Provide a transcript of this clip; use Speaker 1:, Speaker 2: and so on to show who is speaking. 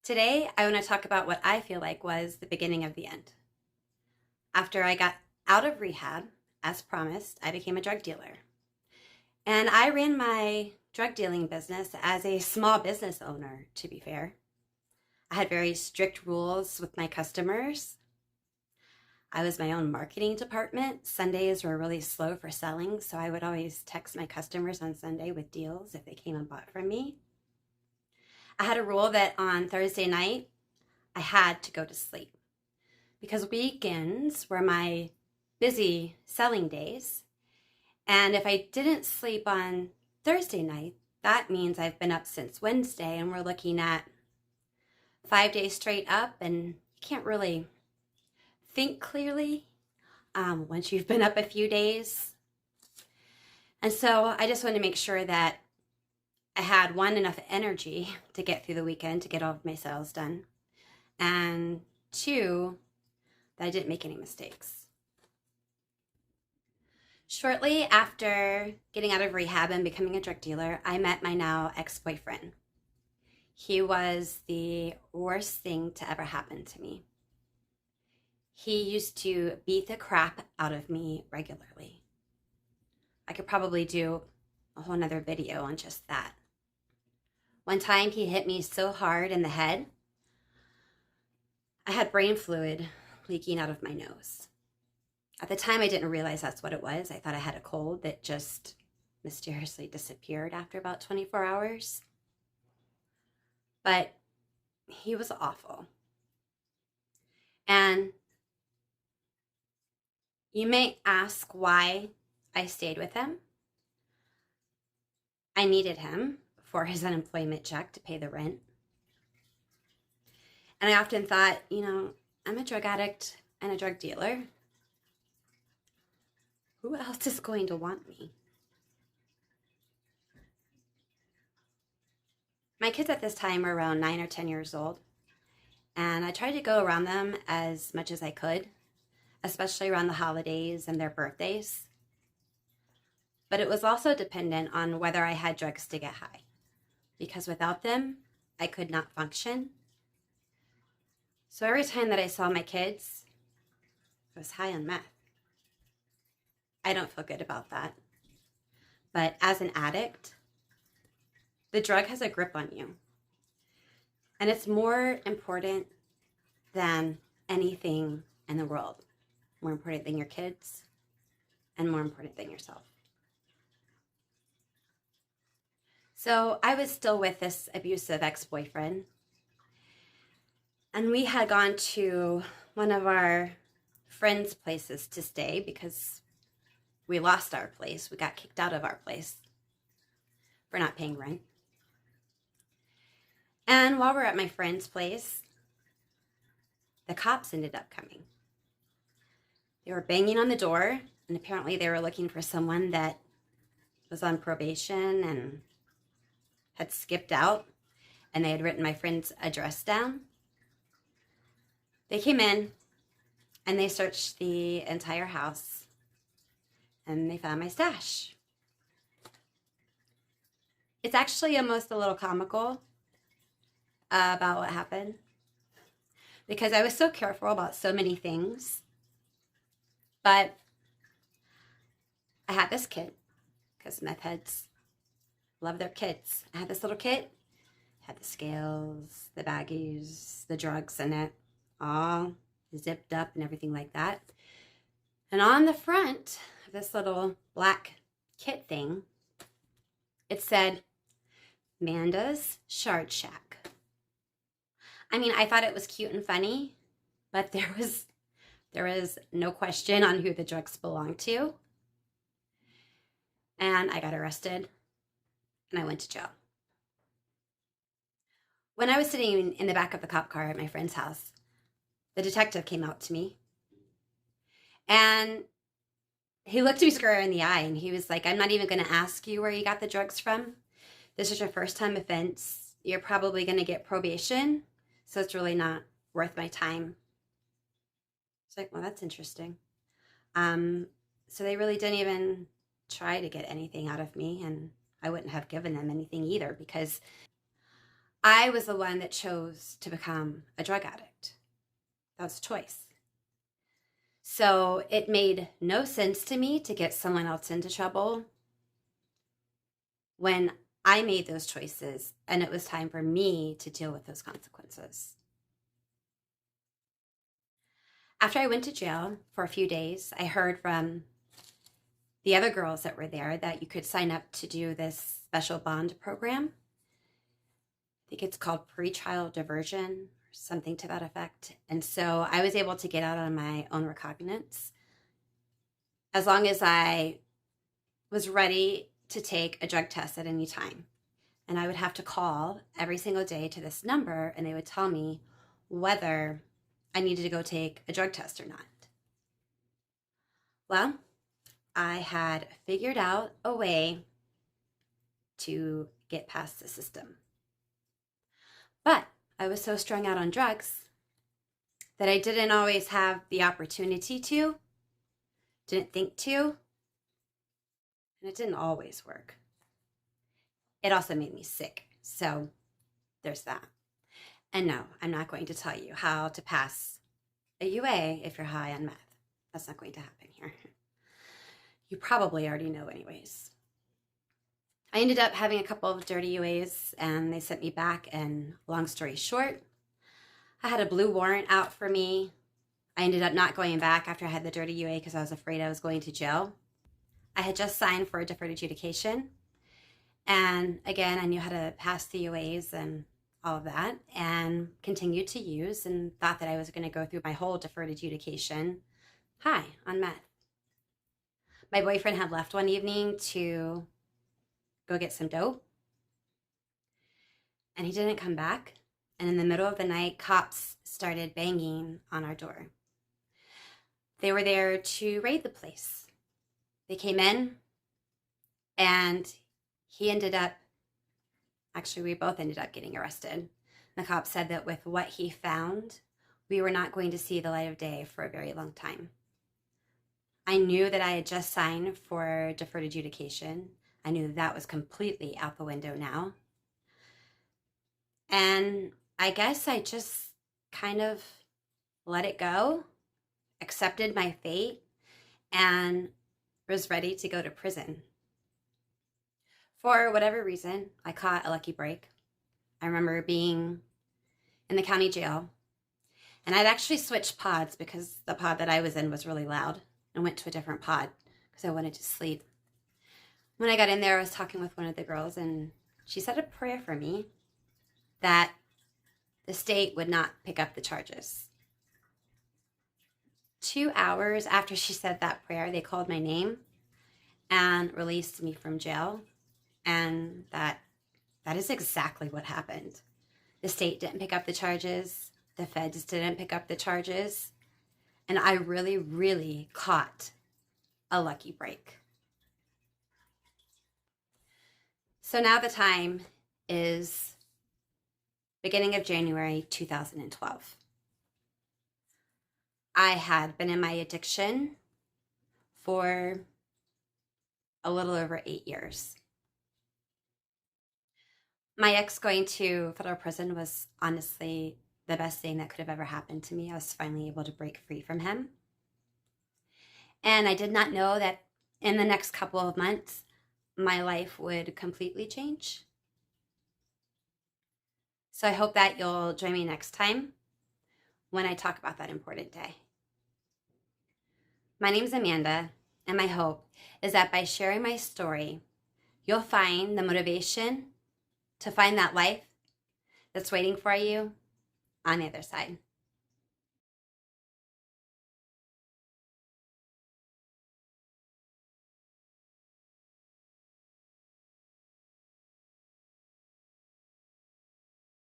Speaker 1: Today, I want to talk about what I feel like was the beginning of the end. After I got out of rehab, as promised, I became a drug dealer. And I ran my drug dealing business as a small business owner, to be fair. I had very strict rules with my customers. I was my own marketing department. Sundays were really slow for selling, so I would always text my customers on Sunday with deals if they came and bought from me. I had a rule that on Thursday night, I had to go to sleep because weekends were my busy selling days. And if I didn't sleep on Thursday night, that means I've been up since Wednesday, and we're looking at 5 days straight up, and you can't really think clearly once you've been up a few days. And so I just wanted to make sure that I had enough energy to get through the weekend to get all of my sales done, and two, that I didn't make any mistakes. Shortly after getting out of rehab and becoming a drug dealer, I met my now ex-boyfriend. He was the worst thing to ever happen to me. He used to beat the crap out of me regularly. I could probably do a whole nother video on just that. One time he hit me so hard in the head, I had brain fluid leaking out of my nose. At the time, I didn't realize that's what it was. I thought I had a cold that just mysteriously disappeared after about 24 hours. But he was awful. And you may ask why I stayed with him. I needed him for his unemployment check to pay the rent. And I often thought, I'm a drug addict and a drug dealer. Who else is going to want me? My kids at this time were around 9 or 10 years old, and I tried to go around them as much as I could, especially around the holidays and their birthdays. But it was also dependent on whether I had drugs to get high, because without them, I could not function. So every time that I saw my kids, I was high on meth. I don't feel good about that. But as an addict, the drug has a grip on you. And it's more important than anything in the world. More important than your kids, and more important than yourself. So I was still with this abusive ex-boyfriend, and we had gone to one of our friends' places to stay because we lost our place. We got kicked out of our place for not paying rent. And while we're at my friend's place, the cops ended up coming. They were banging on the door, and apparently they were looking for someone that was on probation and had skipped out, and they had written my friend's address down. They came in, and they searched the entire house, and they found my stash. It's actually almost a little comical about what happened, because I was so careful about so many things. But I had this kit, because meth heads love their kits. I had this little kit, had the scales, the baggies, the drugs in it, all zipped up and everything like that. And on the front of this little black kit thing, it said, Manda's Shard Shack. I mean, I thought it was cute and funny, but there was no question on who the drugs belonged to. And I got arrested, and I went to jail. When I was sitting in the back of the cop car at my friend's house, the detective came out to me, and he looked me square in the eye, and he was like, I'm not even going to ask you where you got the drugs from. This is your first time offense. You're probably going to get probation, so it's really not worth my time. It's like, well, that's interesting. So they really didn't even try to get anything out of me, and I wouldn't have given them anything either, because I was the one that chose to become a drug addict. That was a choice. So it made no sense to me to get someone else into trouble when I made those choices and it was time for me to deal with those consequences. After I went to jail for a few days, I heard from the other girls that were there that you could sign up to do this special bond program. I think it's called pretrial diversion or something to that effect. And so I was able to get out on my own recognizance as long as I was ready to take a drug test at any time. And I would have to call every single day to this number and they would tell me whether I needed to go take a drug test or not. Well, I had figured out a way to get past the system. But I was so strung out on drugs that I didn't always have the opportunity to, didn't think to, and it didn't always work. It also made me sick, so there's that. And no, I'm not going to tell you how to pass a UA if you're high on meth. That's not going to happen here. You probably already know anyways. I ended up having a couple of dirty UAs and they sent me back, and long story short, I had a blue warrant out for me. I ended up not going back after I had the dirty UA because I was afraid I was going to jail. I had just signed for a deferred adjudication. And again, I knew how to pass the UAs and all of that and continued to use and thought that I was going to go through my whole deferred adjudication high on meth. My boyfriend had left one evening to go get some dope and he didn't come back. And in the middle of the night, cops started banging on our door. They were there to raid the place. They came in and we both ended up getting arrested. The cop said that with what he found, we were not going to see the light of day for a very long time. I knew that I had just signed for deferred adjudication. I knew that was completely out the window now. And I guess I just kind of let it go, accepted my fate, and was ready to go to prison. For whatever reason, I caught a lucky break. I remember being in the county jail, and I'd actually switched pods because the pod that I was in was really loud, and went to a different pod because I wanted to sleep. When I got in there, I was talking with one of the girls, and she said a prayer for me that the state would not pick up the charges. 2 hours after she said that prayer, they called my name and released me from jail. And that is exactly what happened. The state didn't pick up the charges. The feds didn't pick up the charges. And I really, really caught a lucky break. So now the time is beginning of January 2012. I had been in my addiction for a little over 8 years. My ex going to federal prison was honestly the best thing that could have ever happened to me. I was finally able to break free from him. And I did not know that in the next couple of months, my life would completely change. So I hope that you'll join me next time when I talk about that important day. My name's Amanda, and my hope is that by sharing my story, you'll find the motivation to find that life that's waiting for you on the other side.